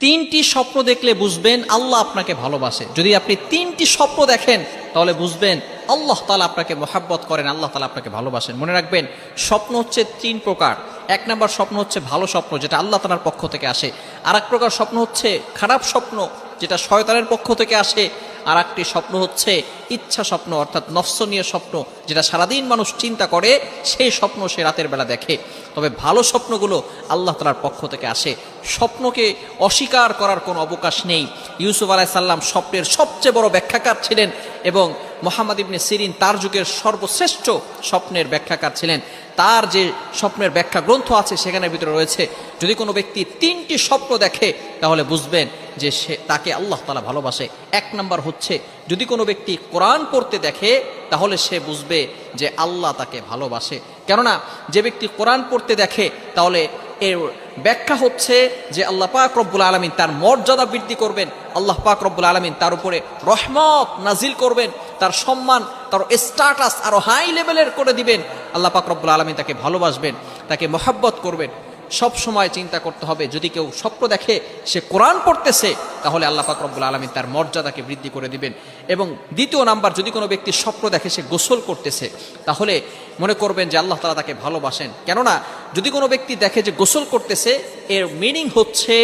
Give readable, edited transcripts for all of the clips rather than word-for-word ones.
তিনটি স্বপ্ন দেখলে বুঝবেন আল্লাহ আপনাকে ভালোবাসে। যদি আপনি তিনটি স্বপ্ন দেখেন তাহলে বুঝবেন আল্লাহ তাআলা আপনাকে মহাব্বত করেন, আল্লাহ তাআলা আপনাকে ভালোবাসেন। মনে রাখবেন, স্বপ্ন হচ্ছে তিন প্রকার। এক নম্বর স্বপ্ন হচ্ছে ভালো স্বপ্ন, যেটা আল্লাহ তাআলার পক্ষ থেকে আসে। আর এক প্রকার স্বপ্ন হচ্ছে খারাপ স্বপ্ন, যেটা শয়তানের পক্ষ থেকে আসে। আর একটি স্বপ্ন হচ্ছে ইচ্ছা স্বপ্ন, অর্থাৎ নফসনীয় স্বপ্ন, যেটা সারাদিন মানুষ চিন্তা করে, সেই স্বপ্ন সে রাতের বেলা দেখে। তবে ভালো স্বপ্নগুলো আল্লাহ তাআলার পক্ষ থেকে আসে। স্বপ্নকে অস্বীকার করার কোনো অবকাশ নেই। ইউসুফ আলাইহিস সালাম স্বপ্নের সবচেয়ে বড় ব্যাখ্যাকার ছিলেন এবং মুহাম্মদ ইবনে সিরিন তার যুগের সর্বশ্রেষ্ঠ স্বপ্নের ব্যাখ্যাকার ছিলেন। তার যে স্বপ্নের ব্যাখ্যা গ্রন্থ আছে সেখানের ভিতরে রয়েছে, যদি কোনো ব্যক্তি তিনটি স্বপ্ন দেখে তাহলে বুঝবেন যে তাকে আল্লাহ তাআলা ভালোবাসে। এক নম্বর হচ্ছে, যদি কোনো ব্যক্তি কোরআন পড়তে দেখে তাহলে সে বুঝবে যে আল্লাহ তাকে ভালোবাসে। কেননা যে ব্যক্তি কোরআন পড়তে দেখে তাহলে এর ব্যাখ্যা হচ্ছে যে আল্লাহ পাক রব্বুল আলামিন তার মর্যাদা বৃদ্ধি করবেন, আল্লাহ পাক রব্বুল আলামিন তার উপরে রহমত নাজিল করবেন, তার সম্মান, তার স্ট্যাটাস আরো হাই লেভেলের করে দিবেন। আল্লাহ পাক রব্বুল আলামিন তাকে ভালোবাসবেন, তাকে মহব্বত করবেন। সব সময় চিন্তা করতে হবে, যদি কেউ স্বপ্ন দেখে সে কোরআন পড়তেছে তাহলে আল্লাহ পাক রব্বুল আলামিন তার মর্যাদাকে বৃদ্ধি করে দিবেন। এবং দ্বিতীয় নাম্বার, যদি কোনো ব্যক্তি স্বপ্ন দেখে সে গোসল করতেছে তাহলে মনে করবেন যে আল্লাহ তাআলা তাকে ভালোবাসেন। কেননা যদি কোনো ব্যক্তি দেখে যে গোসল করতেছে, এর মিনিং হচ্ছে,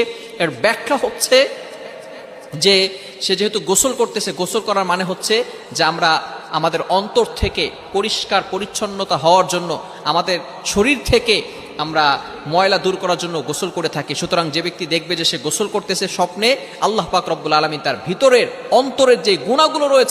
এর ব্যাখ্যা হচ্ছে যে সে যেহেতু গোসল করতেছে, গোসল করার মানে হচ্ছে যে আমরা আমাদের অন্তর থেকে পরিষ্কার পরিচ্ছন্নতা হওয়ার জন্য, আমাদের শরীর থেকে আমরা ময়লা দূর করার জন্য গোসল করে থাকি। সুতরাং যে ব্যক্তি দেখবে যে সে গোসল করতেছে স্বপ্নে, আল্লাহ পাক রব্বুল আলামিন তার ভিতরের অন্তরের যে গুণাগুলো রয়েছে